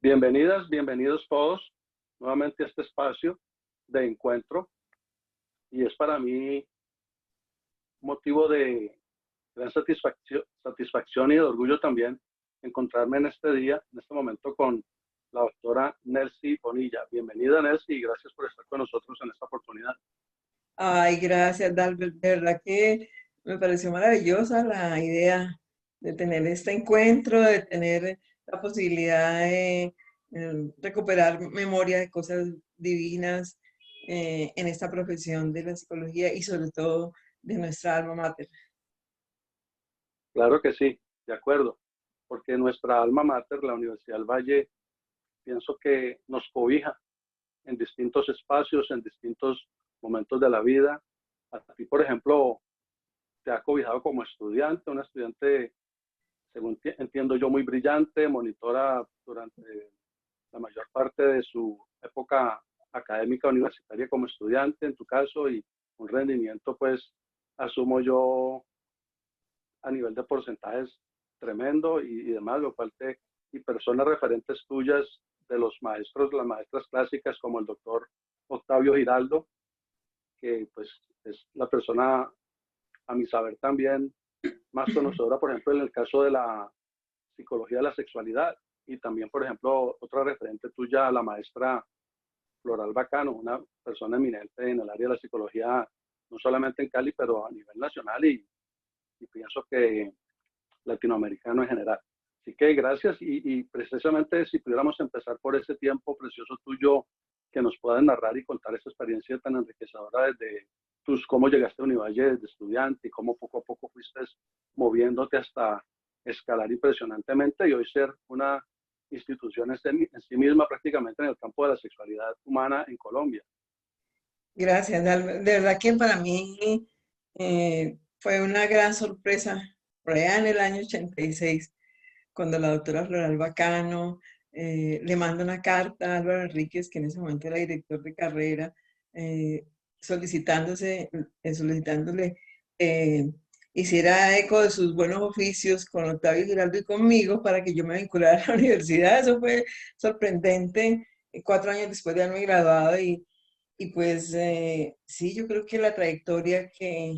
Bienvenidas, bienvenidos todos nuevamente a este espacio de encuentro y es para mí motivo de gran satisfacción y de orgullo también encontrarme en este día, en este momento con la doctora Nelcy Bonilla. Bienvenida Nelcy y gracias por estar con nosotros en esta oportunidad. Ay, gracias, Dalbert. De verdad que me pareció maravillosa la idea de tener este encuentro, de tener la posibilidad de recuperar memoria de cosas divinas en esta profesión de la psicología y sobre todo de nuestra alma mater. Claro que sí, de acuerdo, porque nuestra alma mater, la Universidad del Valle, pienso que nos cobija en distintos espacios, en distintos momentos de la vida. A ti, por ejemplo, te ha cobijado como estudiante, una estudiante, según entiendo yo, muy brillante, monitora durante la mayor parte de su época académica universitaria como estudiante, en tu caso, y un rendimiento, pues, asumo yo, a nivel de porcentajes tremendo y demás, lo cual y personas referentes tuyas de los maestros, las maestras clásicas, como el doctor Octavio Giraldo, que pues es la persona, a mi saber también, más conocedora, por ejemplo, en el caso de la psicología de la sexualidad, y también, por ejemplo, otra referente tuya, la maestra Floral Bacano, una persona eminente en el área de la psicología, no solamente en Cali, pero a nivel nacional y pienso que latinoamericano en general. Así que gracias y precisamente si pudiéramos empezar por ese tiempo precioso tuyo que nos puedas narrar y contar esa experiencia tan enriquecedora desde cómo llegaste a Univalle desde estudiante y cómo poco a poco fuiste moviéndote hasta escalar impresionantemente y hoy ser una institución en sí misma prácticamente en el campo de la sexualidad humana en Colombia. Gracias, Dalbert. De verdad que para mí fue una gran sorpresa por allá en el año 86 cuando la doctora Floral Bacano le manda una carta a Álvaro Enríquez, que en ese momento era director de carrera, eh, solicitándole eh, hiciera eco de sus buenos oficios con Octavio Giraldo y conmigo para que yo me vinculara a la universidad. Eso fue sorprendente, 4 años después de haberme graduado y pues sí, yo creo que la trayectoria que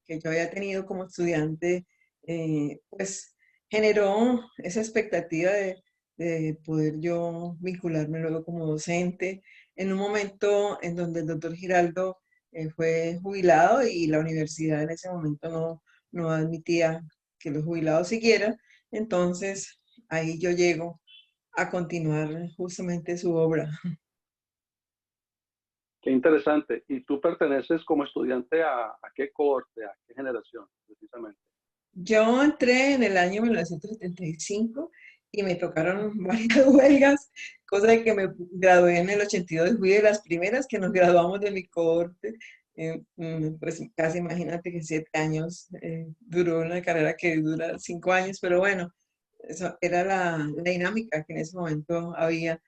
yo había tenido como estudiante, pues generó esa expectativa de poder yo vincularme luego como docente en un momento en donde el doctor Giraldo fue jubilado y la universidad en ese momento no admitía que los jubilados siguieran. Entonces ahí yo llego a continuar justamente su obra. Qué interesante. ¿Y tú perteneces como estudiante a qué cohorte, a qué generación precisamente? Yo entré en el año 1975 y me tocaron varias huelgas, cosa de que me gradué en el 82, fui de las primeras que nos graduamos de mi cohorte. Pues casi imagínate que 7 años duró una carrera que dura 5 años, pero bueno, eso era la dinámica que en ese momento había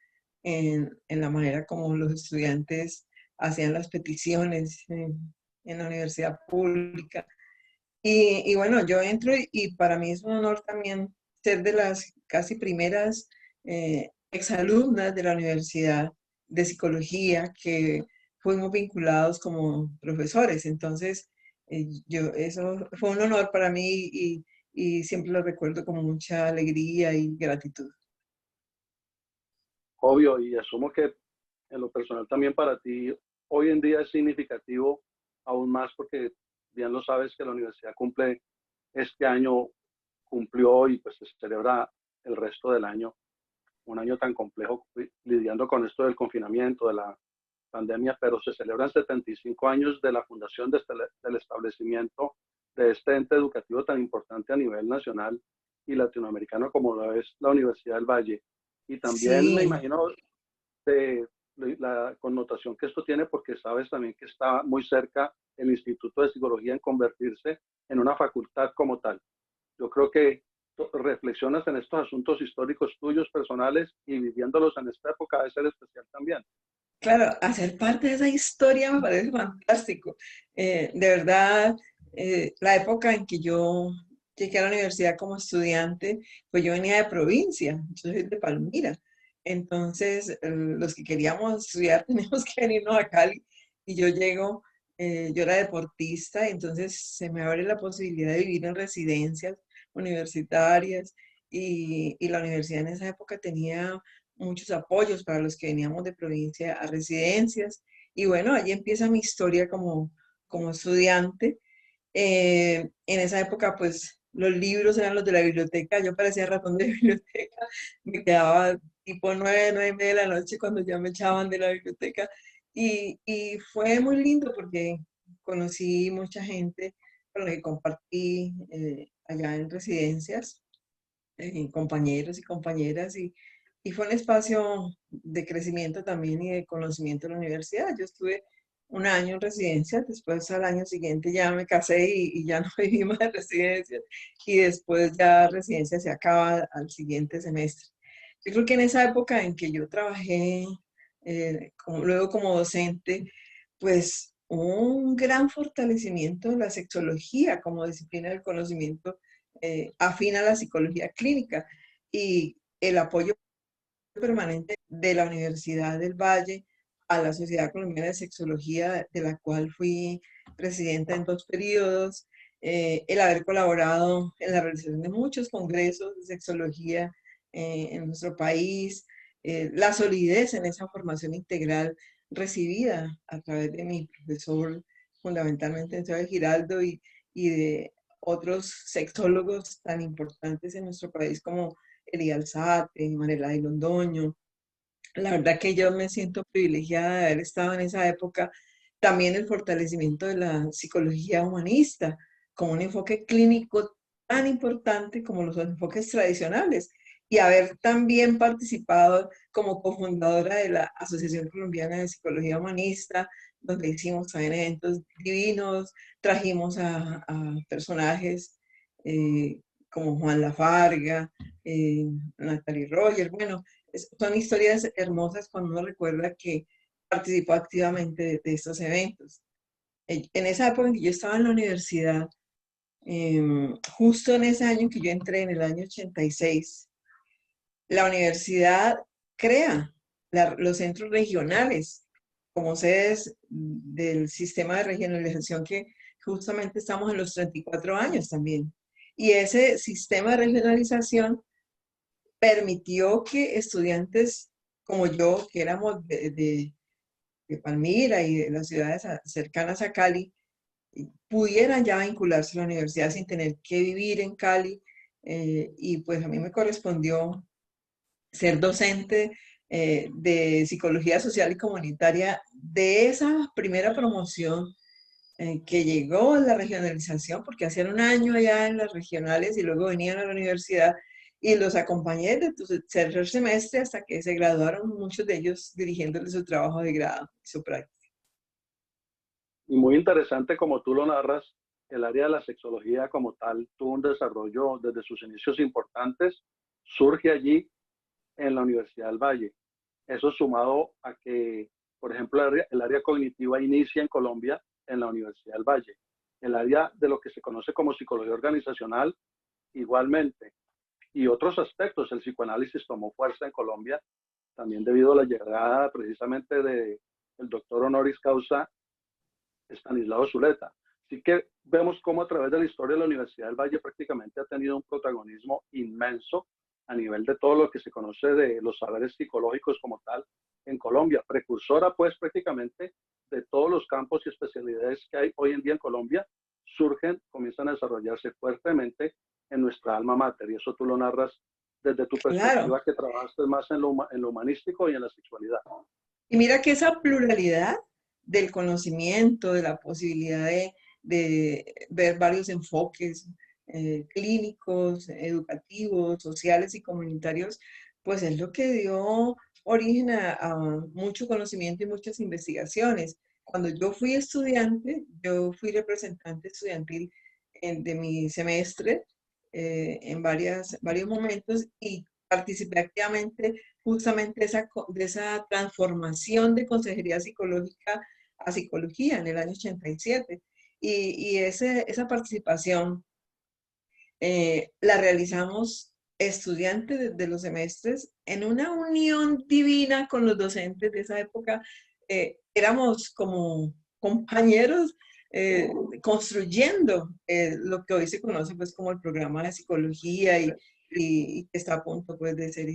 en la manera como los estudiantes hacían las peticiones en la universidad pública. Y bueno, yo entro y para mí es un honor también ser de las casi primeras exalumnas de la Universidad de Psicología que fuimos vinculados como profesores. Entonces, eso fue un honor para mí y siempre lo recuerdo con mucha alegría y gratitud. Obvio, y asumo que en lo personal también para ti hoy en día es significativo aún más porque bien lo sabes que la universidad cumple este año, cumplió y pues se celebra el resto del año, un año tan complejo lidiando con esto del confinamiento, de la pandemia, pero se celebran 75 años de la fundación del establecimiento de este ente educativo tan importante a nivel nacional y latinoamericano como lo es la Universidad del Valle. Y también me Sí, imagino de la connotación que esto tiene, porque sabes también que está muy cerca el Instituto de Psicología en convertirse en una facultad como tal. Yo creo que reflexionas en estos asuntos históricos tuyos, personales, y viviéndolos en esta época debe ser especial también. claro, hacer parte de esa historia me parece fantástico. De verdad, la época en que yo llegué a la universidad como estudiante, pues yo venía de provincia, yo soy de Palmira. Entonces, los que queríamos estudiar teníamos que venirnos a Cali y yo llego, yo era deportista, entonces se me abre la posibilidad de vivir en residencias universitarias y la universidad en esa época tenía muchos apoyos para los que veníamos de provincia a residencias. Y bueno, allí empieza mi historia como estudiante. En esa época, pues los libros eran los de la biblioteca, yo parecía ratón de biblioteca, me quedaba tipo 9, 9:30 de la noche cuando ya me echaban de la biblioteca. Y fue muy lindo porque conocí mucha gente con la que compartí allá en residencias, compañeros y compañeras, y fue un espacio de crecimiento también y de conocimiento en la universidad. Yo estuve un año en residencia, después al año siguiente ya me casé y ya no viví más en residencia, y después ya residencia se acaba al siguiente semestre. Yo creo que en esa época en que yo trabajé, luego como docente, pues hubo un gran fortalecimiento de la sexología como disciplina del conocimiento, afín a la psicología clínica, y el apoyo permanente de la Universidad del Valle a la Sociedad Colombiana de Sexología, de la cual fui presidenta en 2 periodos, el haber colaborado en la realización de muchos congresos de sexología en nuestro país, la solidez en esa formación integral recibida a través de mi profesor, fundamentalmente Enzo Giraldo, y de otros sexólogos tan importantes en nuestro país como Elías Alzate, Manela y Londoño. La verdad que yo me siento privilegiada de haber estado en esa época. También el fortalecimiento de la psicología humanista como un enfoque clínico tan importante como los enfoques tradicionales, y haber también participado como cofundadora de la Asociación Colombiana de Psicología Humanista, donde hicimos también eventos divinos, trajimos a personajes como Juan Lafarga, Natalie Roger. Bueno, son historias hermosas cuando uno recuerda que participó activamente de estos eventos. En esa época en que yo estaba en la universidad, justo en ese año que yo entré, en el año 86, la universidad crea los centros regionales como sedes del sistema de regionalización, que justamente estamos en los 34 años también. Y ese sistema de regionalización permitió que estudiantes como yo, que éramos de Palmira y de las ciudades cercanas a Cali, pudieran ya vincularse a la universidad sin tener que vivir en Cali. Y pues a mí me correspondió ser docente de psicología social y comunitaria de esa primera promoción que llegó a la regionalización, porque hacían un año allá en las regionales y luego venían a la universidad, y los acompañé desde el tercer semestre hasta que se graduaron, muchos de ellos dirigiéndole su trabajo de grado y su práctica. Y muy interesante como tú lo narras, el área de la sexología como tal tuvo un desarrollo desde sus inicios importantes, surge allí en la Universidad del Valle. Eso sumado a que, por ejemplo, el área cognitiva inicia en Colombia en la Universidad del Valle. El área de lo que se conoce como psicología organizacional, igualmente. Y otros aspectos, el psicoanálisis tomó fuerza en Colombia, también debido a la llegada precisamente del doctor honoris causa Estanislao Zuleta. Así que vemos cómo a través de la historia de la Universidad del Valle prácticamente ha tenido un protagonismo inmenso a nivel de todo lo que se conoce de los saberes psicológicos como tal en Colombia, precursora pues prácticamente de todos los campos y especialidades que hay hoy en día en Colombia, surgen, comienzan a desarrollarse fuertemente en nuestra alma mater, y eso tú lo narras desde tu Claro. perspectiva que trabajaste más en lo humanístico y en la sexualidad. Y mira que esa pluralidad del conocimiento, de la posibilidad de ver varios enfoques clínicos, educativos, sociales y comunitarios, pues es lo que dio origen a mucho conocimiento y muchas investigaciones. Cuando yo fui estudiante, yo fui representante estudiantil de mi semestre en varios momentos, y participé activamente justamente de esa transformación de consejería psicológica a psicología en el año 87. Y esa participación la realizamos estudiantes de los semestres en una unión divina con los docentes de esa época. Éramos como compañeros construyendo lo que hoy se conoce pues como el programa de psicología y que está a punto pues de ser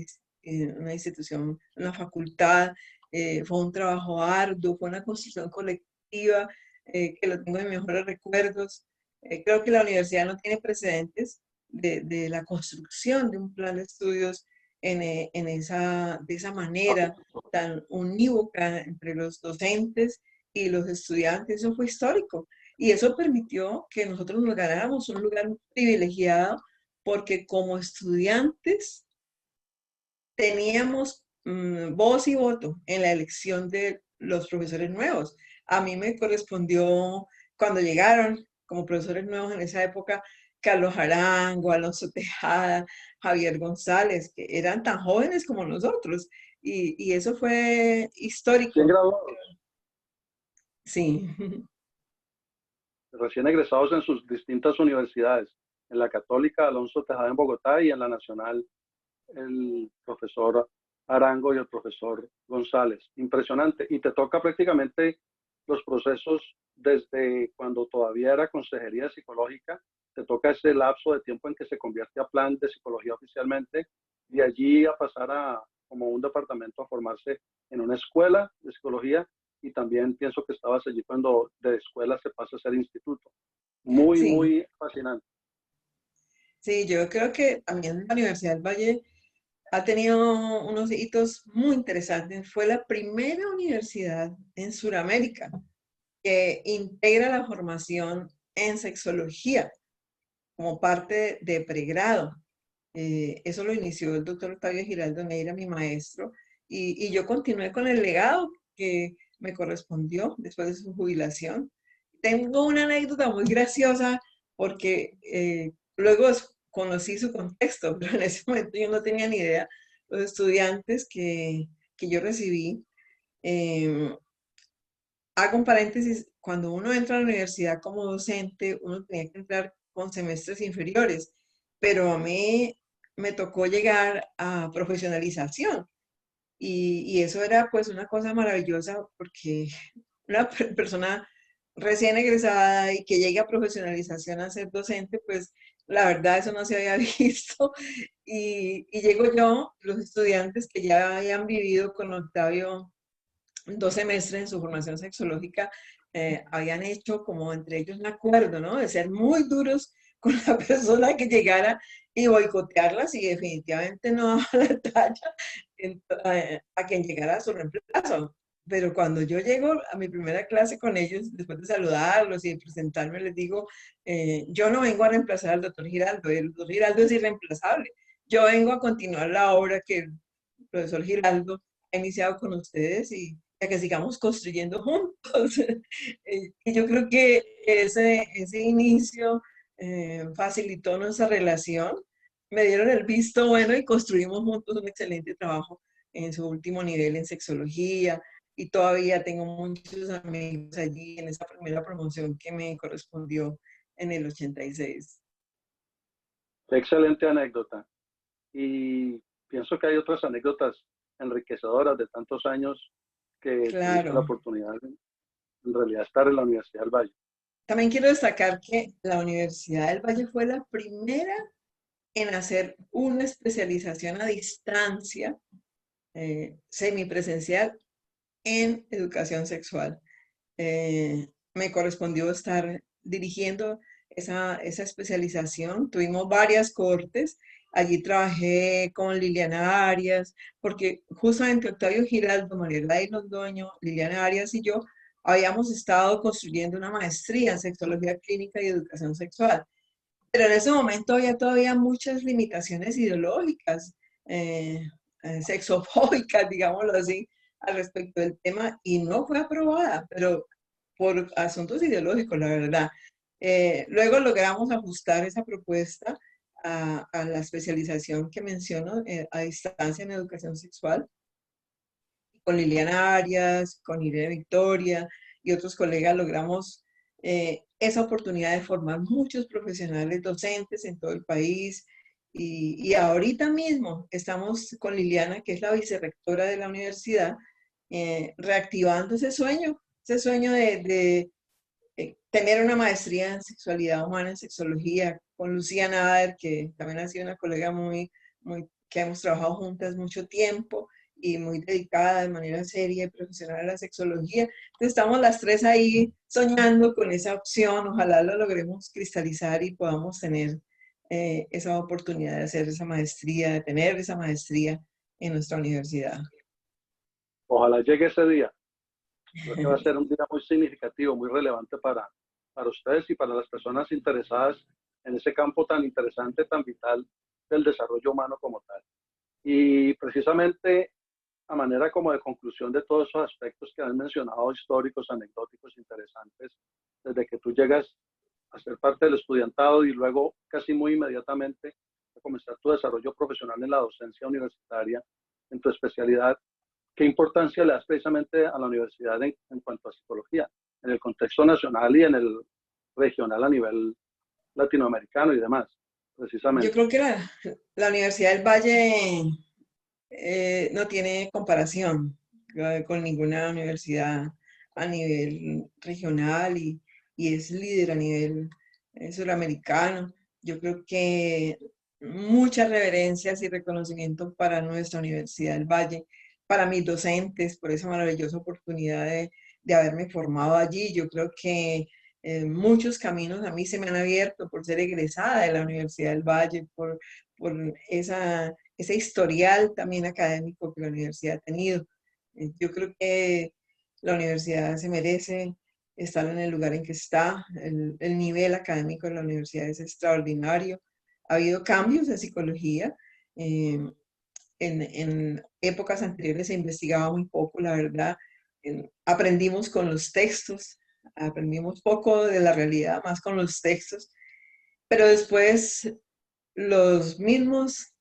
una institución, una facultad. Fue un trabajo arduo, fue una construcción colectiva que lo tengo en mis mejores recuerdos. Creo que la universidad no tiene precedentes de la construcción de un plan de estudios de esa manera tan unívoca entre los docentes y los estudiantes. Eso fue histórico. Y eso permitió que nosotros nos ganáramos un lugar privilegiado porque como estudiantes teníamos voz y voto en la elección de los profesores nuevos. A mí me correspondió, cuando llegaron como profesores nuevos en esa época, Carlos Arango, Alonso Tejada, Javier González, que eran tan jóvenes como nosotros. Y eso fue Recién histórico. graduados, Sí, recién egresados en sus distintas universidades, en la Católica Alonso Tejada en Bogotá y en la Nacional el profesor Arango y el profesor González. Impresionante. Y te toca prácticamente los procesos desde cuando todavía era consejería psicológica, te toca ese lapso de tiempo en que se convierte a plan de psicología oficialmente, de allí a pasar a como un departamento a formarse en una escuela de psicología y también pienso que estabas allí cuando de escuela se pasa a ser instituto. Muy, sí, muy fascinante. sí, yo creo que también la Universidad del Valle ha tenido unos hitos muy interesantes. Fue la primera universidad en Sudamérica que integra la formación en sexología como parte de pregrado. Eso lo inició el doctor Octavio Giraldo Neira, mi maestro, y yo continué con el legado que me correspondió después de su jubilación. Tengo una anécdota muy graciosa porque luego conocí su contexto, pero en ese momento yo no tenía ni idea. Los estudiantes que yo recibí, eh, hago un paréntesis, cuando uno entra a la universidad como docente, uno tenía que entrar con semestres inferiores, pero a mí me tocó llegar a profesionalización y eso era pues una cosa maravillosa porque una persona recién egresada y que llegue a profesionalización a ser docente, pues la verdad eso no se había visto y llego yo, los estudiantes que ya habían vivido con Octavio 2 semestres en su formación sexológica, habían hecho como entre ellos un acuerdo, ¿no? De ser muy duros con la persona que llegara y boicotearlas y definitivamente no daba la talla a quien llegara a su reemplazo. Pero cuando yo llego a mi primera clase con ellos, después de saludarlos y de presentarme, les digo, yo no vengo a reemplazar al doctor Giraldo, el doctor Giraldo es irreemplazable. Yo vengo a continuar la obra que el profesor Giraldo ha iniciado con ustedes y a que sigamos construyendo juntos. Y yo creo que ese inicio facilitó nuestra relación, me dieron el visto bueno y construimos juntos un excelente trabajo en su último nivel en sexología y todavía tengo muchos amigos allí en esa primera promoción que me correspondió en el 86. Qué excelente anécdota. Y pienso que hay otras anécdotas enriquecedoras de tantos años que tuviste la Claro. oportunidad de en realidad estar en la Universidad del Valle. También quiero destacar que la Universidad del Valle fue la primera en hacer una especialización a distancia, semipresencial, en educación sexual. Me correspondió estar dirigiendo esa especialización. Tuvimos varias cortes. Allí trabajé con Liliana Arias, porque justamente Octavio Giraldo, María Gladys Londoño, Liliana Arias y yo habíamos estado construyendo una maestría en sexología clínica y educación sexual. Pero en ese momento había todavía muchas limitaciones ideológicas, eh, sexofóbicas, digámoslo así, al respecto del tema y no fue aprobada, pero por asuntos ideológicos, la verdad. Luego logramos ajustar esa propuesta a la especialización que menciono a distancia en educación sexual con Liliana Arias, con Irene Victoria y otros colegas logramos esa oportunidad de formar muchos profesionales docentes en todo el país Y ahorita mismo estamos con Liliana, que es la vicerrectora de la universidad, reactivando ese sueño de tener una maestría en sexualidad humana, en sexología, con Lucía Nader, que también ha sido una colega que hemos trabajado juntas mucho tiempo y muy dedicada de manera seria y profesional a la sexología. Entonces estamos las tres ahí soñando con esa opción. Ojalá lo logremos cristalizar y podamos tener esa oportunidad de hacer esa maestría, de tener esa maestría en nuestra universidad. Ojalá llegue ese día. Creo que va a ser un día muy significativo, muy relevante para ustedes y para las personas interesadas en ese campo tan interesante, tan vital del desarrollo humano como tal. Y precisamente a manera como de conclusión de todos esos aspectos que han mencionado, históricos, anecdóticos, interesantes, desde que tú llegas a ser parte del estudiantado y luego casi muy inmediatamente a comenzar tu desarrollo profesional en la docencia universitaria, en tu especialidad, ¿qué importancia le das precisamente a la universidad en cuanto a psicología, en el contexto nacional y en el regional a nivel latinoamericano y demás, Yo precisamente? creo que la Universidad del Valle no tiene comparación con ninguna universidad a nivel regional y es líder a nivel suramericano. Yo creo que muchas reverencias y reconocimiento para nuestra Universidad del Valle, para mis docentes, por esa maravillosa oportunidad de haberme formado allí. Yo creo que muchos caminos a mí se me han abierto por ser egresada de la Universidad del Valle, por ese historial también académico que la universidad ha tenido. Yo creo que la universidad se merece estar en el lugar en que está. El nivel académico de la universidad es extraordinario. Ha habido cambios de psicología. eh, en épocas anteriores se investigaba muy poco, la verdad. Aprendimos con los textos, aprendimos poco de la realidad, más con los textos, pero después los mismos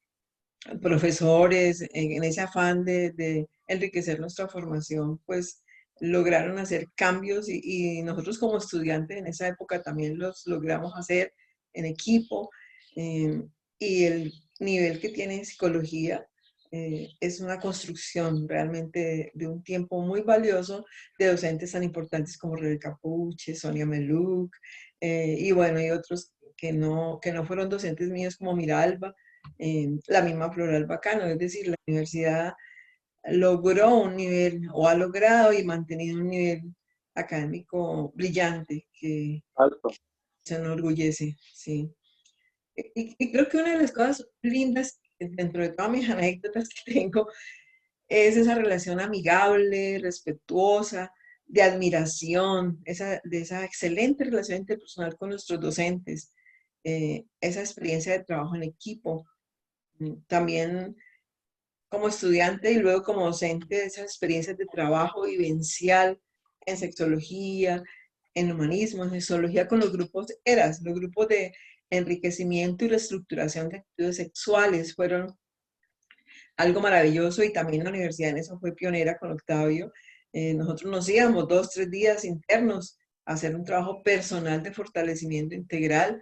profesores, en ese afán de enriquecer nuestra formación, pues lograron hacer cambios y nosotros como estudiantes en esa época también los logramos hacer en equipo. eh, y el nivel que tiene psicología es una construcción realmente de un tiempo muy valioso de docentes tan importantes como Rebeca Puche, Sonia Meluc, y bueno, y otros que no fueron docentes míos como Miralba, la misma Floral Bacano, es decir, la universidad logró un nivel o ha logrado y mantenido un nivel académico brillante que Alto. se enorgullece, sí. Y creo que una de las cosas lindas dentro de todas mis anécdotas que tengo es esa relación amigable, respetuosa, de admiración, de esa excelente relación interpersonal con nuestros docentes, esa experiencia de trabajo en equipo. También como estudiante y luego como docente de esas experiencias de trabajo vivencial en sexología, en humanismo, en sexología con los grupos ERAS, los grupos de enriquecimiento y reestructuración de actitudes sexuales fueron algo maravilloso y también la universidad en eso fue pionera con Octavio. Nosotros nos íbamos 2, 3 días internos a hacer un trabajo personal de fortalecimiento integral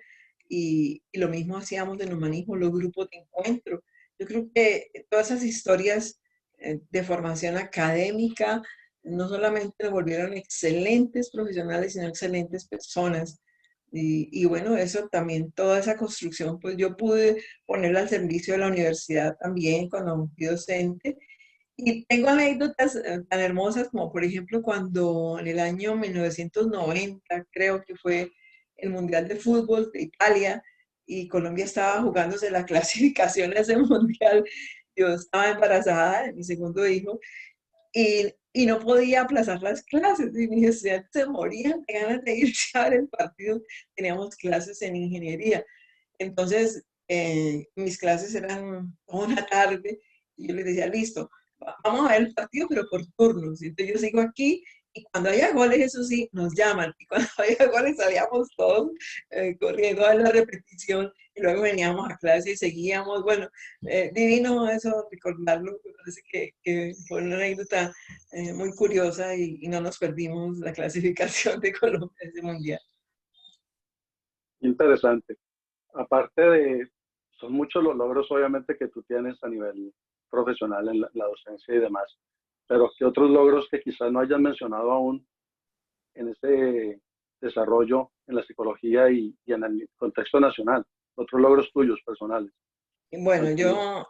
y lo mismo hacíamos en humanismo, los grupos de encuentro. Yo creo que todas esas historias de formación académica no solamente nos volvieron excelentes profesionales, sino excelentes personas. Y bueno, eso también, toda esa construcción, pues yo pude ponerla al servicio de la universidad también cuando fui docente. Y tengo anécdotas tan hermosas como, por ejemplo, cuando en el año 1990, creo que fue el Mundial de Fútbol de Italia, y Colombia estaba jugándose la clasificación a ese mundial. Yo estaba embarazada de mi segundo hijo y no podía aplazar las clases. Y mis estudiantes se morían de ganas de irse a ver el partido. Teníamos clases en ingeniería. Entonces, mis clases eran una tarde y yo les decía, listo, vamos a ver el partido, pero por turnos. Entonces yo sigo aquí y cuando haya goles, eso sí, nos llaman. Y cuando haya goles salíamos todos corriendo a la repetición y luego veníamos a clase y seguíamos. Bueno, divino eso, recordarlo. Me parece que fue una anécdota muy curiosa y no nos perdimos la clasificación de Colombia a ese mundial. Interesante. Aparte de son muchos los logros obviamente que tú tienes a nivel profesional en la docencia y demás, pero ¿qué otros logros que quizás no hayas mencionado aún en ese desarrollo en la psicología y en el contexto nacional? Otros logros tuyos personales Bueno, han sido.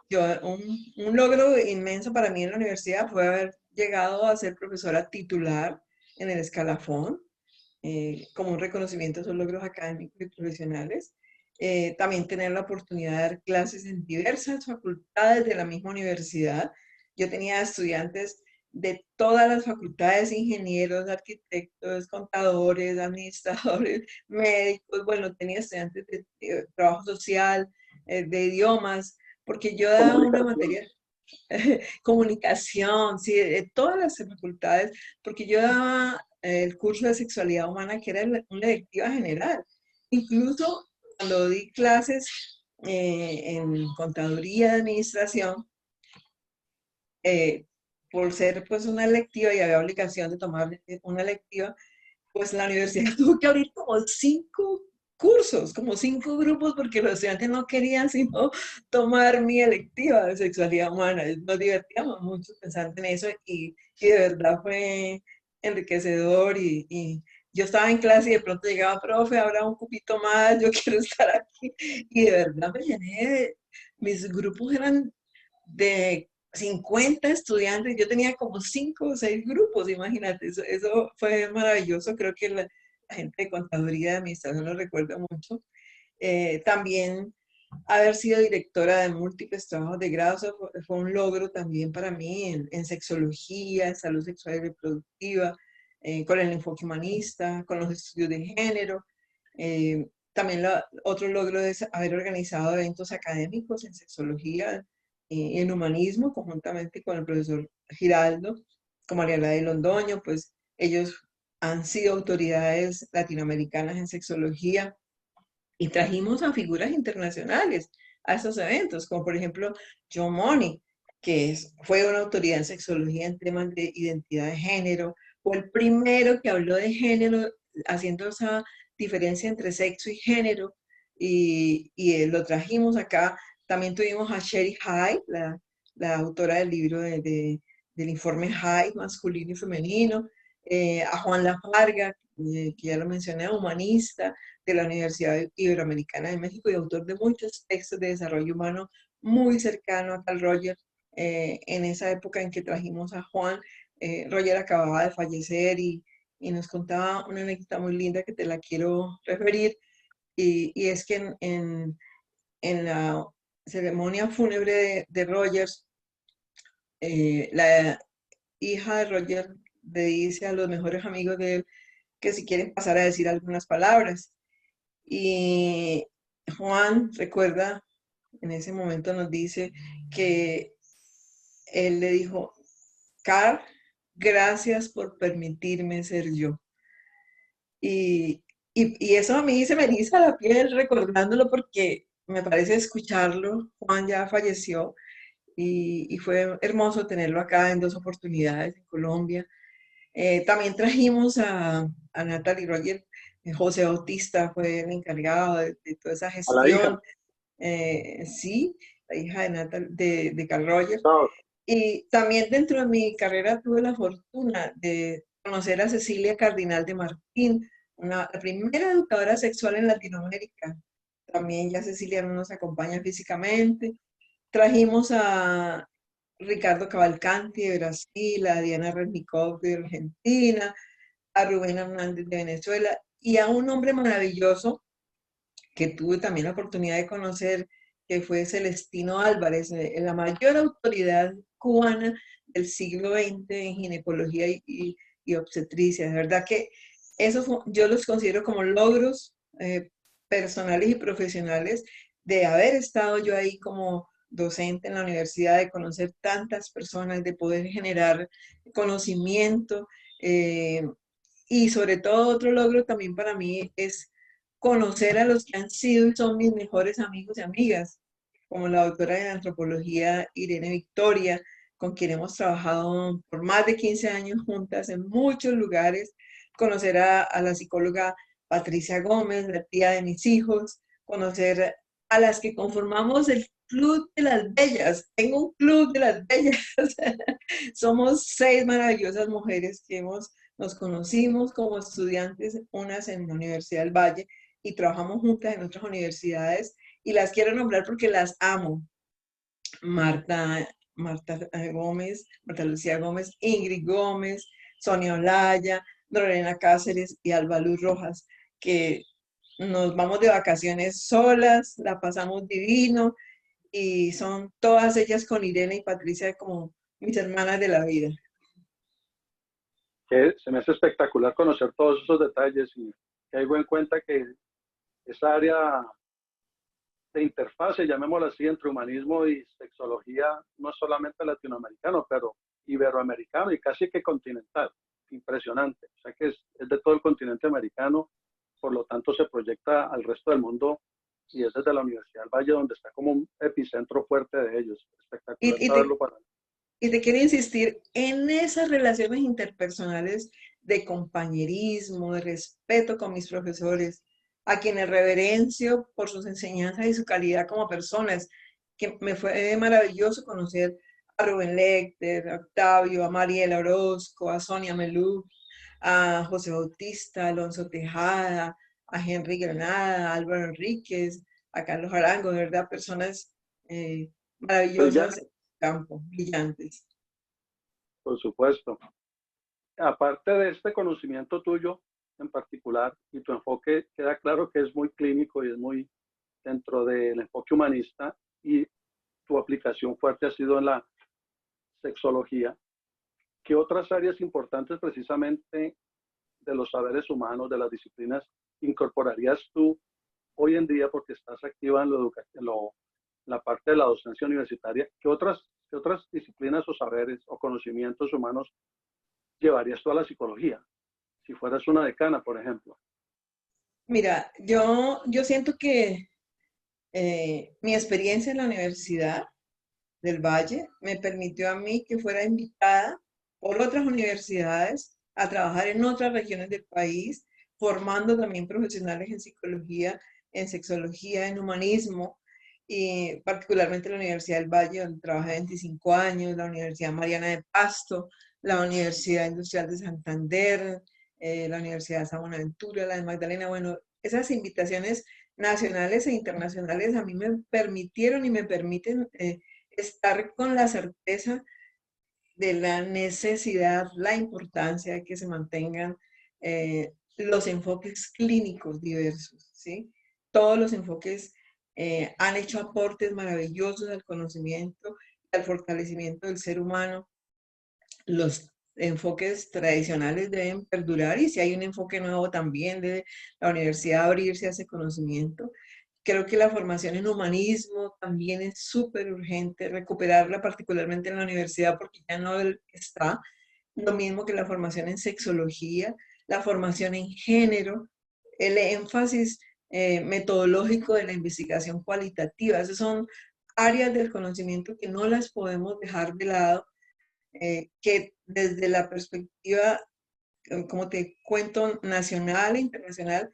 un logro inmenso para mí en la universidad fue haber llegado a ser profesora titular en el escalafón, como un reconocimiento a esos logros académicos y profesionales. También tener la oportunidad de dar clases en diversas facultades de la misma universidad. Yo tenía estudiantes de todas las facultades, ingenieros, arquitectos, contadores, administradores, médicos, bueno, tenía estudiantes de trabajo social, de idiomas, porque yo daba una Comunicación. materia, comunicación, sí, de todas las facultades, porque yo daba el curso de sexualidad humana, que era una electiva general. Incluso cuando di clases en contaduría de administración, eh, por ser pues una electiva y había obligación de tomar una electiva, pues la universidad tuvo que abrir como 5 cursos, como 5 grupos, porque los estudiantes no querían sino tomar mi electiva de sexualidad humana. Nos divertíamos mucho pensando en eso y de verdad fue enriquecedor y yo estaba en clase y de pronto llegaba, profe, ahora un cupito más, yo quiero estar aquí. Y de verdad me llené mis grupos eran de 50 estudiantes, yo tenía como 5 o 6 grupos, imagínate, eso fue maravilloso, creo que la gente de contaduría de administración lo recuerda mucho. También haber sido directora de múltiples trabajos de grado, eso fue un logro también para mí en sexología, en salud sexual y reproductiva, con el enfoque humanista, con los estudios de género. También otro logro es haber organizado eventos académicos en sexología y en humanismo, conjuntamente con el profesor Giraldo, con Mariela de Londoño, pues ellos han sido autoridades latinoamericanas en sexología y trajimos a figuras internacionales a esos eventos, como por ejemplo John Money, fue una autoridad en sexología en temas de identidad de género, fue el primero que habló de género, haciendo esa diferencia entre sexo y género, y lo trajimos acá. También tuvimos a Sherry Hyde, la autora del libro del informe Hyde, masculino y femenino, a Juan Lafarga, que ya lo mencioné, humanista, de la Universidad Iberoamericana de México y autor de muchos textos de desarrollo humano muy cercano a Carl Rogers. En esa época en que trajimos a Juan, Roger acababa de fallecer y nos contaba una anécdota muy linda que te la quiero referir, y es que en la ceremonia fúnebre de Rogers, la hija de Roger le dice a los mejores amigos de él que si quieren pasar a decir algunas palabras. Y Juan recuerda, en ese momento nos dice que él le dijo, Carl, gracias por permitirme ser yo. Y, y eso a mí se me eriza la piel recordándolo porque me parece escucharlo. Juan ya falleció y fue hermoso tenerlo acá en 2 oportunidades en Colombia. También trajimos a Natalie Roger, José Bautista fue el encargado de toda esa A la hija. gestión, sí, la hija de Carl Roger. No, Y también dentro de mi carrera tuve la fortuna de conocer a Cecilia Cardinal de Martín, la primera educadora sexual en Latinoamérica. También ya Cecilia no nos acompaña físicamente. Trajimos a Ricardo Cavalcanti de Brasil, a Diana Resnikov de Argentina, a Rubén Hernández de Venezuela y a un hombre maravilloso que tuve también la oportunidad de conocer, que fue Celestino Álvarez, la mayor autoridad cubana del siglo XX en ginecología y obstetricia. De verdad que yo los considero como logros personales y profesionales de haber estado yo ahí como docente en la universidad, de conocer tantas personas, de poder generar conocimiento. Y sobre todo otro logro también para mí es conocer a los que han sido y son mis mejores amigos y amigas, como la doctora de antropología Irene Victoria, con quien hemos trabajado por más de 15 años juntas en muchos lugares, conocer a la psicóloga Patricia Gómez, la tía de mis hijos, conocer a las que conformamos el Club de las Bellas. Tengo un Club de las Bellas. Somos 6 maravillosas mujeres que nos conocimos como estudiantes, unas en la Universidad del Valle y trabajamos juntas en otras universidades y las quiero nombrar porque las amo. Marta Gómez, Marta Lucía Gómez, Ingrid Gómez, Sonia Olaya, Lorena Cáceres y Alba Luz Rojas, que nos vamos de vacaciones solas, la pasamos divino y son todas ellas con Irene y Patricia como mis hermanas de la vida. Que se me hace espectacular conocer todos esos detalles y caigo en cuenta que esa área de interfase, llamémoslo así, entre humanismo y sexología, no es solamente latinoamericano, pero iberoamericano y casi que continental. Impresionante. O sea que es de todo el continente americano, por lo tanto se proyecta al resto del mundo y es desde la Universidad del Valle donde está como un epicentro fuerte de ellos. Espectacular Y, y saberlo te, para mí. y te quiero insistir en esas relaciones interpersonales de compañerismo, de respeto con mis profesores, a quienes reverencio por sus enseñanzas y su calidad como personas, que me fue maravilloso conocer a Rubén Lecter, a Octavio, a Mariela Orozco, a Sonia Melú, a José Bautista, a Alonso Tejada, a Henry Granada, a Álvaro Enríquez, a Carlos Arango, de verdad, personas maravillosas Brillante, en el campo, brillantes. por supuesto. Aparte de este conocimiento tuyo en particular y tu enfoque, queda claro que es muy clínico y es muy dentro del enfoque humanista y tu aplicación fuerte ha sido en la sexología. ¿Qué otras áreas importantes precisamente de los saberes humanos, de las disciplinas, incorporarías tú hoy en día porque estás activa en la parte de la docencia universitaria? Qué otras disciplinas o saberes o conocimientos humanos llevarías tú a la psicología? Si fueras una decana, por ejemplo. Mira, yo siento que mi experiencia en la Universidad del Valle me permitió a mí que fuera invitada por otras universidades a trabajar en otras regiones del país, formando también profesionales en psicología, en sexología, en humanismo, y particularmente la Universidad del Valle, donde trabajé 25 años, la Universidad Mariana de Pasto, la Universidad Industrial de Santander, la Universidad de San Buenaventura, la de Magdalena. Bueno, esas invitaciones nacionales e internacionales a mí me permitieron y me permiten estar con la certeza de la necesidad, la importancia de que se mantengan los enfoques clínicos diversos, ¿sí? Todos los enfoques han hecho aportes maravillosos al conocimiento y al fortalecimiento del ser humano. Los enfoques tradicionales deben perdurar y si hay un enfoque nuevo también debe la universidad abrirse a ese conocimiento. Creo que la formación en humanismo también es súper urgente, recuperarla particularmente en la universidad porque ya no está. Lo mismo que la formación en sexología, la formación en género, el énfasis metodológico de la investigación cualitativa. Esas son áreas del conocimiento que no las podemos dejar de lado, que desde la perspectiva, como te cuento, nacional e internacional,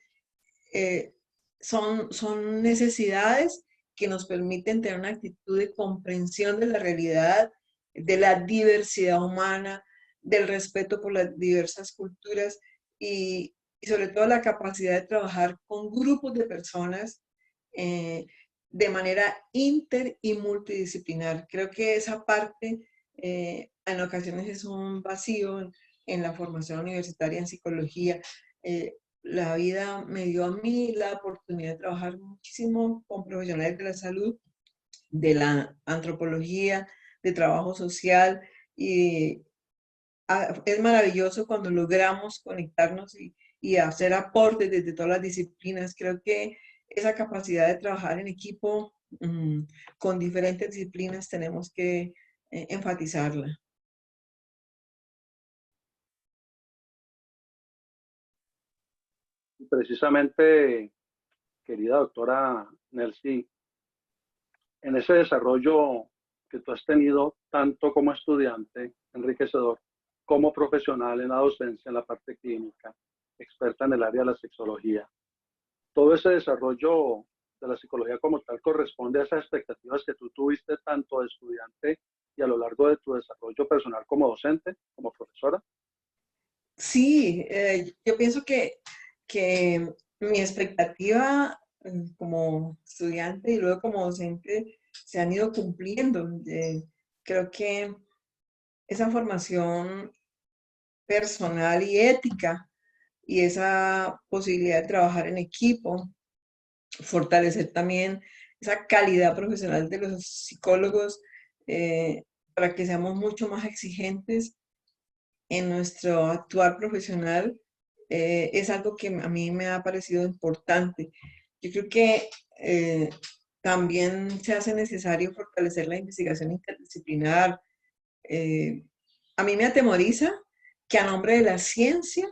eh, son necesidades que nos permiten tener una actitud de comprensión de la realidad, de la diversidad humana, del respeto por las diversas culturas y sobre todo la capacidad de trabajar con grupos de personas eh, de manera inter y multidisciplinar. Creo que esa parte en ocasiones es un vacío en la formación universitaria en psicología. La vida me dio a mí la oportunidad de trabajar muchísimo con profesionales de la salud, de la antropología, de trabajo social y es maravilloso cuando logramos conectarnos y hacer aportes desde todas las disciplinas. Creo que esa capacidad de trabajar en equipo con diferentes disciplinas tenemos que enfatizarla. Precisamente, querida doctora Nelcy, en ese desarrollo que tú has tenido tanto como estudiante, enriquecedor, como profesional en la docencia, en la parte clínica, experta en el área de la sexología, todo ese desarrollo de la psicología como tal corresponde a esas expectativas que tú tuviste tanto de estudiante y a lo largo de tu desarrollo personal como docente, como profesora? Sí, yo pienso que mi expectativa como estudiante y luego como docente se han ido cumpliendo. Creo que esa formación personal y ética y esa posibilidad de trabajar en equipo, fortalecer también esa calidad profesional de los psicólogos para que seamos mucho más exigentes en nuestro actuar profesional, es algo que a mí me ha parecido importante. Yo creo que también se hace necesario fortalecer la investigación interdisciplinar. Eh, a mí me atemoriza que a nombre de la ciencia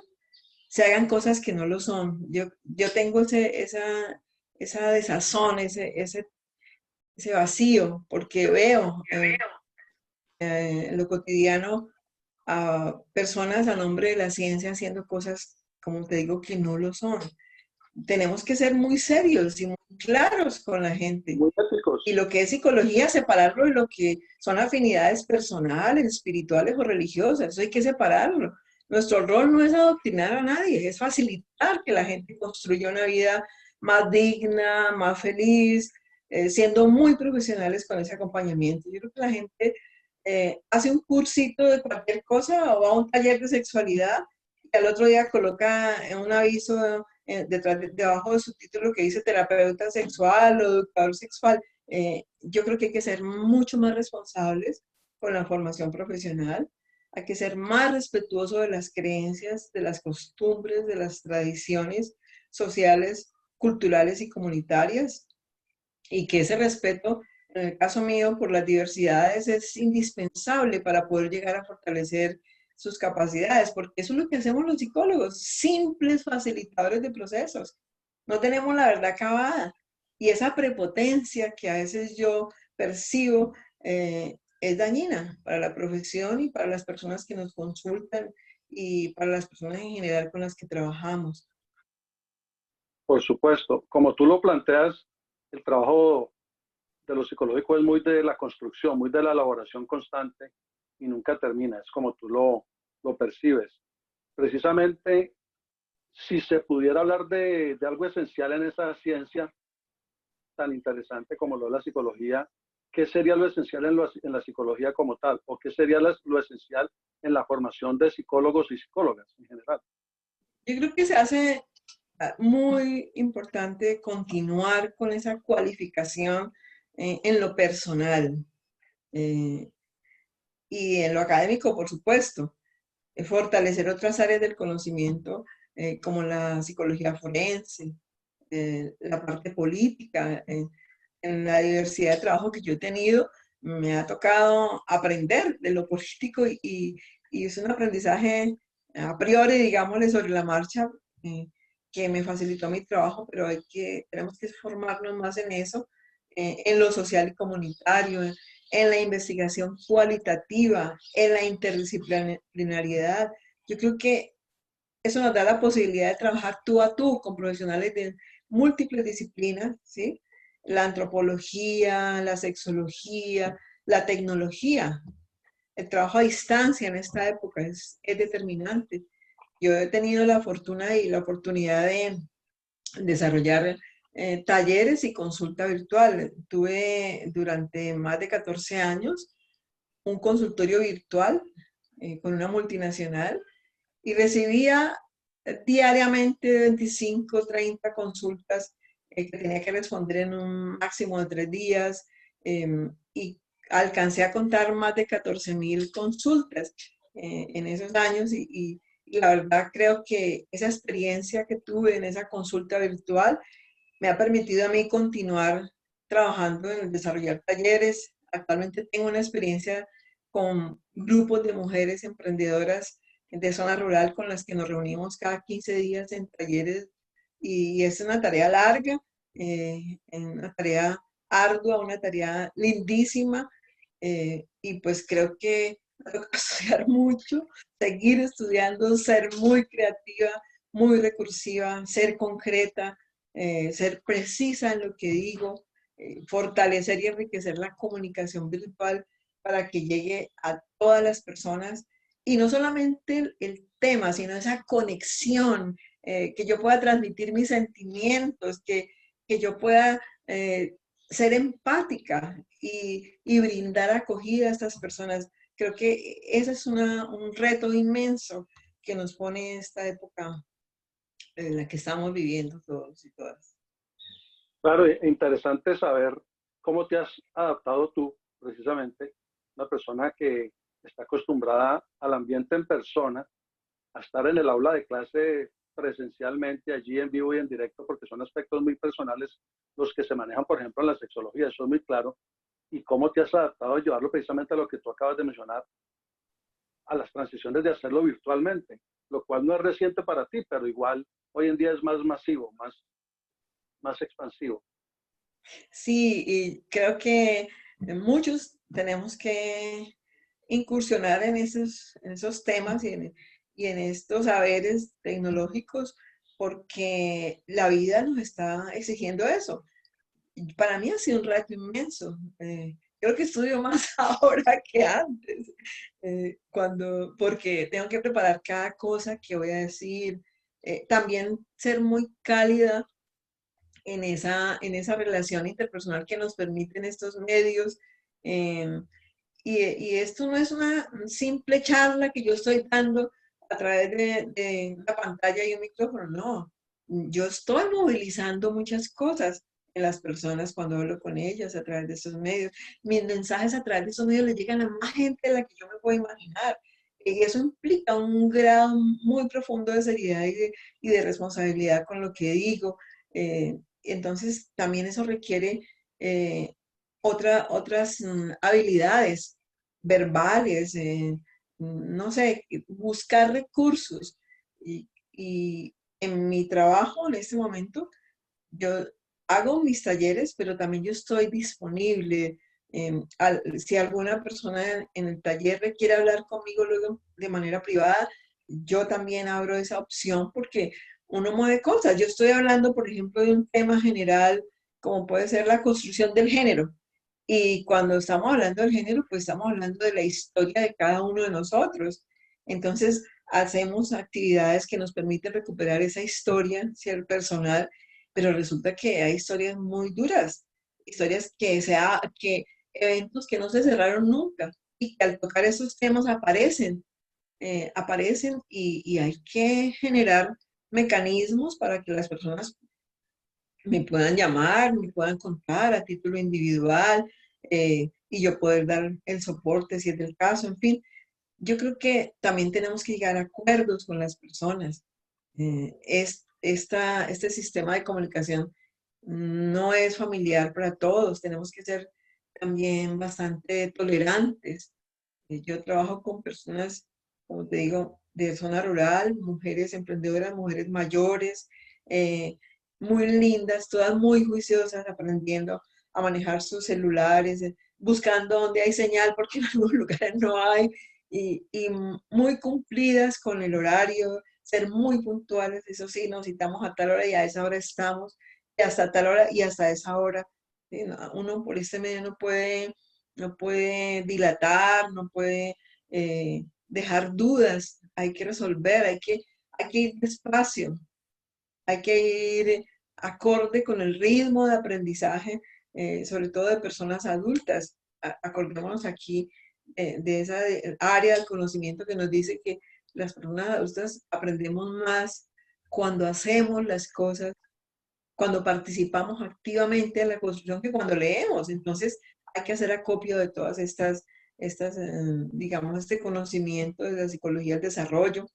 se hagan cosas que no lo son. Yo tengo esa desazón, ese vacío, porque veo en lo cotidiano a personas a nombre de la ciencia haciendo cosas, como te digo, que no lo son. Tenemos que ser muy serios y muy claros con la gente. Muy Y éticos. lo que es psicología, separarlo de lo que son afinidades personales, espirituales o religiosas. Eso hay que separarlo. Nuestro rol no es adoctrinar a nadie, es facilitar que la gente construya una vida más digna, más feliz, siendo muy profesionales con ese acompañamiento. Yo creo que la gente hace un cursito de cualquier cosa o va a un taller de sexualidad y al otro día coloca en un aviso debajo de su título que dice terapeuta sexual o educador sexual. Yo creo que hay que ser mucho más responsables con la formación profesional, hay que ser más respetuoso de las creencias, de las costumbres, de las tradiciones sociales, culturales y comunitarias, y que ese respeto, en el caso mío, por las diversidades es indispensable para poder llegar a fortalecer sus capacidades, porque eso es lo que hacemos los psicólogos, simples facilitadores de procesos. No tenemos la verdad acabada. Y esa prepotencia que a veces yo percibo es dañina para la profesión y para las personas que nos consultan y para las personas en general con las que trabajamos. Por supuesto, como tú lo planteas, el trabajo de lo psicológico es muy de la construcción, muy de la elaboración constante y nunca termina, es como tú lo percibes. Precisamente, si se pudiera hablar de algo esencial en esa ciencia tan interesante como lo es la psicología, ¿qué sería lo esencial en la psicología como tal? ¿O qué sería lo esencial en la formación de psicólogos y psicólogas en general? Yo creo que se hace muy importante continuar con esa cualificación en lo personal eh, y en lo académico, por supuesto. Fortalecer otras áreas del conocimiento, como la psicología forense, la parte política. En la diversidad de trabajo que yo he tenido, me ha tocado aprender de lo político y es un aprendizaje a priori, digámosle, sobre la marcha, eh, que me facilitó mi trabajo, pero tenemos que formarnos más en eso, en lo social y comunitario, en la investigación cualitativa, en la interdisciplinariedad. Yo creo que eso nos da la posibilidad de trabajar tú a tú con profesionales de múltiples disciplinas, ¿sí? La antropología, la sexología, la tecnología. El trabajo a distancia en esta época es determinante. Yo he tenido la fortuna y la oportunidad de desarrollar talleres y consulta virtual. Tuve durante más de 14 años un consultorio virtual con una multinacional y recibía diariamente 25, 30 consultas que tenía que responder en un máximo de 3 días y alcancé a contar más de 14.000 consultas en esos años y la verdad creo que esa experiencia que tuve en esa consulta virtual me ha permitido a mí continuar trabajando en desarrollar talleres. Actualmente tengo una experiencia con grupos de mujeres emprendedoras de zona rural con las que nos reunimos cada 15 días en talleres y es una tarea larga, una tarea ardua, una tarea lindísima y pues creo que me toca estudiar mucho, seguir estudiando, ser muy creativa, muy recursiva, ser concreta, ser precisa en lo que digo, fortalecer y enriquecer la comunicación virtual para que llegue a todas las personas y no solamente el tema, sino esa conexión, que yo pueda transmitir mis sentimientos, que yo pueda ser empática y brindar acogida a estas personas. Creo que ese es un reto inmenso que nos pone esta época en la que estamos viviendo todos y todas. Claro, interesante saber cómo te has adaptado tú, precisamente, una persona que está acostumbrada al ambiente en persona, a estar en el aula de clase presencialmente, allí en vivo y en directo, porque son aspectos muy personales los que se manejan, por ejemplo, en la sexología, eso es muy claro, y cómo te has adaptado a llevarlo precisamente a lo que tú acabas de mencionar, a las transiciones de hacerlo virtualmente, lo cual no es reciente para ti, pero igual hoy en día es más masivo, más expansivo. Sí, y creo que muchos tenemos que incursionar en esos temas y en estos saberes tecnológicos porque la vida nos está exigiendo eso. Y para mí ha sido un reto inmenso. Creo que estudio más ahora que antes, porque tengo que preparar cada cosa que voy a decir. También ser muy cálida en esa relación interpersonal que nos permiten estos medios. eh, y esto no es una simple charla que yo estoy dando a través de una pantalla y un micrófono, no. Yo estoy movilizando muchas cosas en las personas cuando hablo con ellas a través de estos medios. Mis mensajes a través de esos medios les llegan a más gente de la que yo me puedo imaginar. Y eso implica un grado muy profundo de seriedad y de responsabilidad con lo que digo. Entonces, también eso requiere otras habilidades verbales, no sé, buscar recursos. Y en mi trabajo en este momento, yo hago mis talleres, pero también yo estoy disponible. Si alguna persona en el taller requiere hablar conmigo luego de manera privada, yo también abro esa opción porque uno mueve cosas. Yo estoy hablando, por ejemplo, de un tema general como puede ser la construcción del género. Y cuando estamos hablando del género, pues estamos hablando de la historia de cada uno de nosotros. Entonces, hacemos actividades que nos permiten recuperar esa historia, ser personal, pero resulta que hay historias muy duras, historias que eventos que no se cerraron nunca y que al tocar esos temas aparecen y hay que generar mecanismos para que las personas me puedan llamar, me puedan contar a título individual, y yo poder dar el soporte si es del caso, en fin. Yo creo que también tenemos que llegar a acuerdos con las personas. Este sistema de comunicación no es familiar para todos, tenemos que ser también bastante tolerantes. Yo trabajo con personas, como te digo, de zona rural, mujeres emprendedoras, mujeres mayores, eh, muy lindas, todas muy juiciosas, aprendiendo a manejar sus celulares, buscando donde hay señal, porque en algunos lugares no hay, y muy cumplidas con el horario, ser muy puntuales, eso sí, nos citamos a tal hora y a esa hora estamos, y hasta tal hora y hasta esa hora. Uno por este medio no puede dilatar, no puede dejar dudas, hay que resolver, hay que ir despacio, hay que ir acorde con el ritmo de aprendizaje, sobre todo de personas adultas. Acordémonos aquí de esa área del conocimiento que nos dice que las personas adultas aprendemos más cuando hacemos las cosas, cuando participamos activamente en la construcción que cuando leemos. Entonces, hay que hacer acopio de todas digamos, este conocimiento de la psicología del desarrollo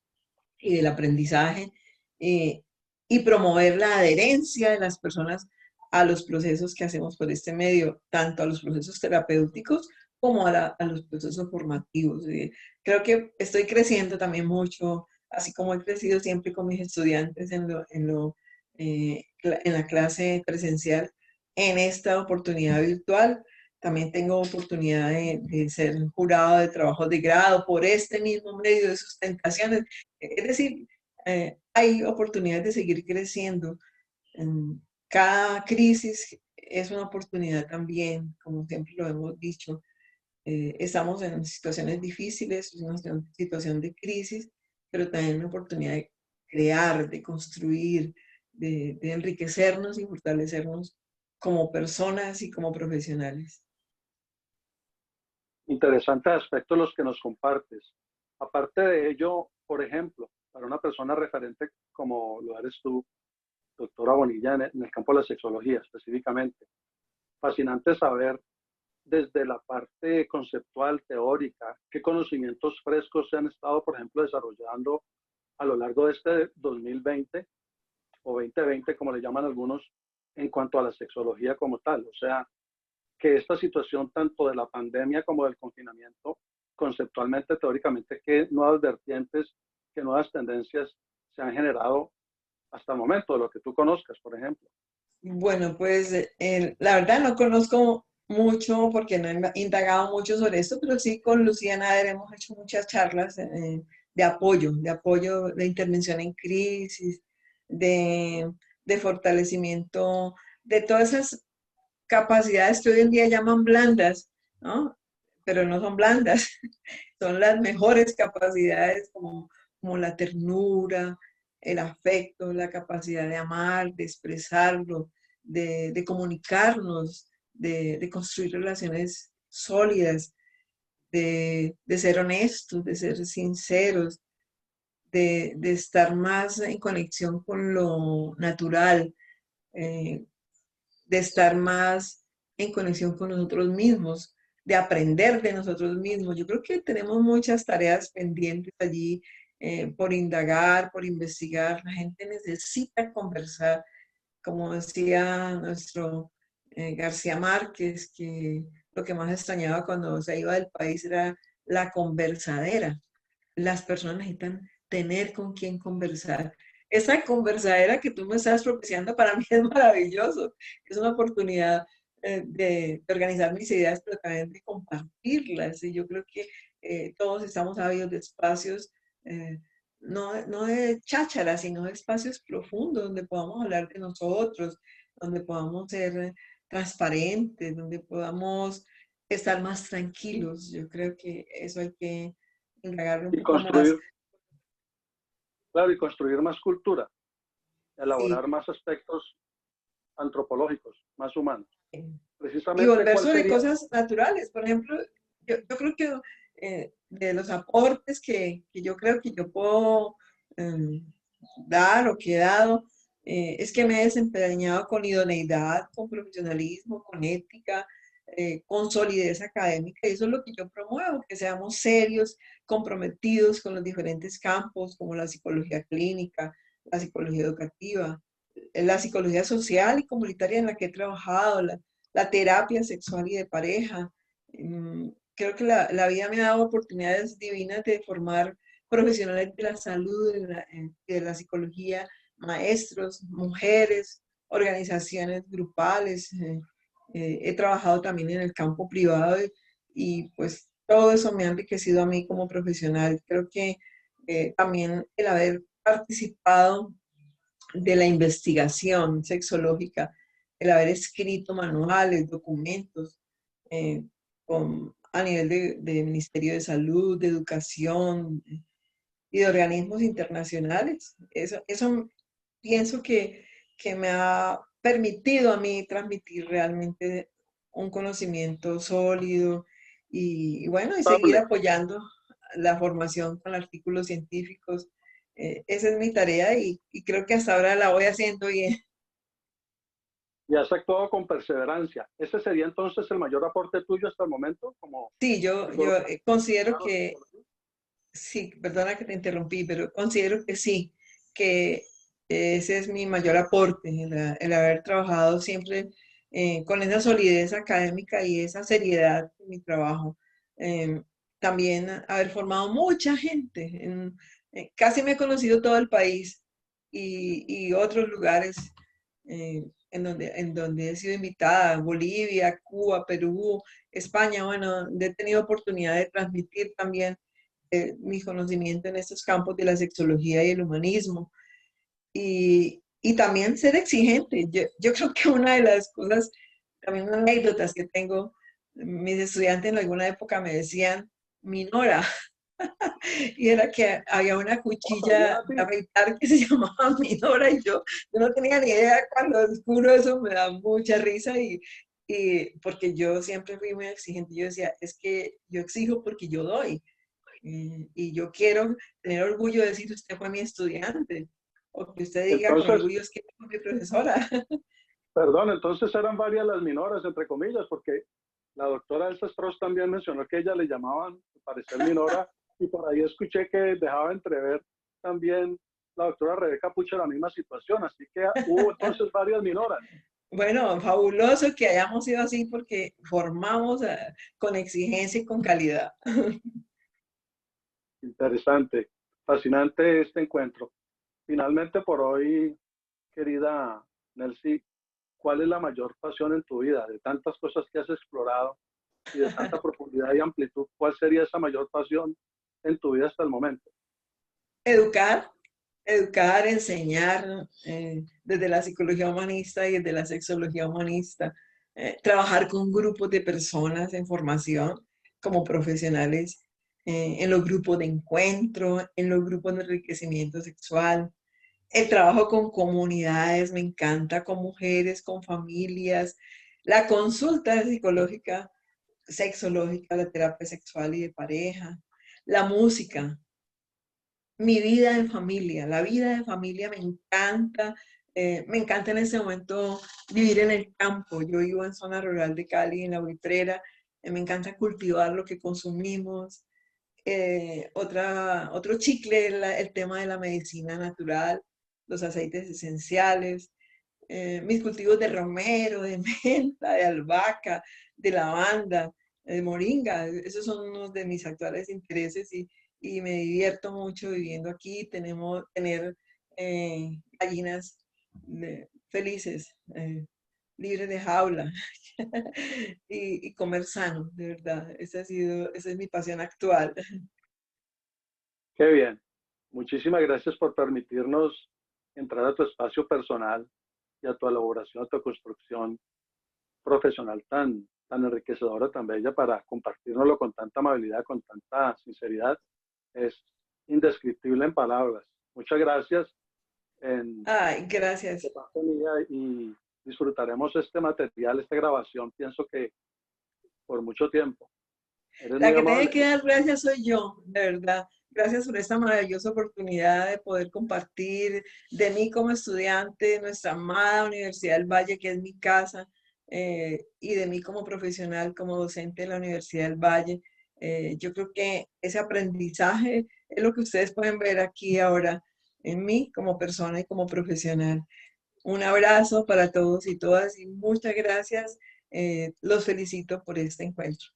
y del aprendizaje, eh, y promover la adherencia de las personas a los procesos que hacemos por este medio, tanto a los procesos terapéuticos como a los procesos formativos. Creo que estoy creciendo también mucho, así como he crecido siempre con mis estudiantes en la clase presencial, en esta oportunidad virtual. También tengo oportunidad de ser jurado de trabajos de grado por este mismo medio de sustentaciones. Es decir, hay oportunidades de seguir creciendo Cada crisis es una oportunidad también, como siempre lo hemos dicho. Estamos en situaciones difíciles, en una situación de crisis, pero también una oportunidad de crear, de construir, de enriquecernos y fortalecernos como personas y como profesionales. Interesantes aspectos los que nos compartes. Aparte de ello, por ejemplo, para una persona referente como lo eres tú, doctora Bonilla, en el campo de la sexología específicamente, fascinante saber desde la parte conceptual, teórica, qué conocimientos frescos se han estado, por ejemplo, desarrollando a lo largo de este 2020 o 2020, como le llaman algunos, en cuanto a la sexología como tal. O sea, que esta situación tanto de la pandemia como del confinamiento, conceptualmente, teóricamente, qué nuevas vertientes, qué nuevas tendencias se han generado hasta el momento, de lo que tú conozcas, por ejemplo. Bueno, pues la verdad no conozco mucho porque no he indagado mucho sobre esto, pero sí con Lucía Nader hemos hecho muchas charlas de apoyo, de intervención en crisis, de, de fortalecimiento de todas esas capacidades que hoy en día llaman blandas, ¿no? Pero no son blandas, son las mejores capacidades como la ternura, el afecto, la capacidad de amar, de expresarlo, de comunicarnos, de construir relaciones sólidas, de ser honestos, de ser sinceros, de estar más en conexión con lo natural, eh, de estar más en conexión con nosotros mismos, de aprender de nosotros mismos. Yo creo que tenemos muchas tareas pendientes allí por indagar, por investigar. La gente necesita conversar, como decía nuestro García Márquez, que lo que más extrañaba cuando se iba del país era la conversadera. Las personas necesitan tener con quién conversar. Esa conversadera que tú me estás propiciando para mí es maravilloso. Es una oportunidad de organizar mis ideas, pero también de compartirlas. Y yo creo que todos estamos ávidos de espacios, eh, no de chácharas, sino de espacios profundos donde podamos hablar de nosotros, donde podamos ser transparentes, donde podamos estar más tranquilos. Yo creo que eso hay que indagarlo un Y poco más. construir, claro, y construir más cultura, Sí, elaborar más aspectos antropológicos, más humanos. y Precisamente, volver ¿cuál sobre sería? cosas naturales. Por ejemplo, yo creo que de los aportes que yo creo que yo puedo eh, dar o que he dado, es que me he desempeñado con idoneidad, con profesionalismo, con ética, con solidez académica, y eso es lo que yo promuevo, que seamos serios, comprometidos con los diferentes campos, como la psicología clínica, la psicología educativa, la psicología social y comunitaria en la que he trabajado, la terapia sexual y de pareja. Creo que la vida me ha dado oportunidades divinas de formar profesionales de la salud, de la psicología, maestros, mujeres, organizaciones grupales. He trabajado también en el campo privado y pues todo eso me ha enriquecido a mí como profesional. Creo que también el haber participado de la investigación sexológica, el haber escrito manuales, documentos a nivel de Ministerio de Salud, de Educación y de organismos internacionales. Eso pienso que me ha permitido a mí transmitir realmente un conocimiento sólido y bueno, y seguir Estable. apoyando la formación con artículos científicos. Esa es mi tarea y creo que hasta ahora la voy haciendo bien. Y has actuado con perseverancia. ¿Ese sería entonces el mayor aporte tuyo hasta el momento como Sí, yo psicólogo? considero que, sí, perdona que te interrumpí, pero considero que sí, que ese es mi mayor aporte, el haber trabajado siempre con esa solidez académica y esa seriedad en mi trabajo. Eh, También haber formado mucha gente. Casi me he conocido todo el país y otros lugares en donde he sido invitada, Bolivia, Cuba, Perú, España. Bueno, he tenido oportunidad de transmitir también mi conocimiento en estos campos de la sexología y el humanismo. Y, y también ser exigente. Yo creo que una de las cosas, también anécdotas que tengo, mis estudiantes en alguna época me decían, Minora, y era que había una Oh, también cuchilla a de ti. afeitar que se llamaba Minora y yo no tenía ni idea cuando descubro eso, me da mucha risa y porque yo siempre fui muy exigente, yo decía, es que yo exijo porque yo doy y yo quiero tener orgullo de decir, usted fue mi estudiante, o que usted diga con Entonces, orgullo, es que fue mi profesora. perdón, entonces eran varias las minoras, entre comillas, porque la doctora Elsa Strauss también mencionó que ella le llamaban, al parecer, minora, y por ahí escuché que dejaba entrever también la doctora Rebeca Puche la misma situación, así que hubo entonces varias minoras. Bueno, fabuloso que hayamos sido así porque formamos con exigencia y con calidad. Interesante, fascinante este encuentro. Finalmente, por hoy, querida Nelcy, ¿cuál es la mayor pasión en tu vida? De tantas cosas que has explorado y de tanta profundidad y amplitud, ¿cuál sería esa mayor pasión en tu vida hasta el momento? Educar, educar, enseñar desde la psicología humanista y desde la sexología humanista, trabajar con grupos de personas en formación como profesionales, en los grupos de encuentro, en los grupos de enriquecimiento sexual. El trabajo con comunidades me encanta, con mujeres, con familias, la consulta psicológica, sexológica, la terapia sexual y de pareja, la música, mi vida en familia, la vida de familia me encanta en este momento vivir en el campo. Yo vivo en zona rural de Cali, en la Buitrera, me encanta cultivar lo que consumimos. Otro chicle es el tema de la medicina natural, los aceites esenciales, mis cultivos de romero, de menta, de albahaca, de lavanda, de moringa. Esos son unos de mis actuales intereses y me divierto mucho viviendo aquí. Tener gallinas felices, libres de jaula y comer sano, de verdad. Esa es mi pasión actual. Qué bien. Muchísimas gracias por permitirnos entrar a tu espacio personal y a tu elaboración, a tu construcción profesional tan enriquecedora, tan bella para compartirnoslo con tanta amabilidad, con tanta sinceridad. Es indescriptible en palabras. Muchas gracias en, Ay, de gracias. parte mía y disfrutaremos este material, esta grabación, pienso que por mucho tiempo. Eres La muy que tiene amable. que dar gracias soy yo, de verdad. Gracias por esta maravillosa oportunidad de poder compartir de mí como estudiante de nuestra amada Universidad del Valle, que es mi casa, y de mí como profesional, como docente de la Universidad del Valle. Yo creo que ese aprendizaje es lo que ustedes pueden ver aquí ahora en mí como persona y como profesional. Un abrazo para todos y todas y muchas gracias. Los felicito por este encuentro.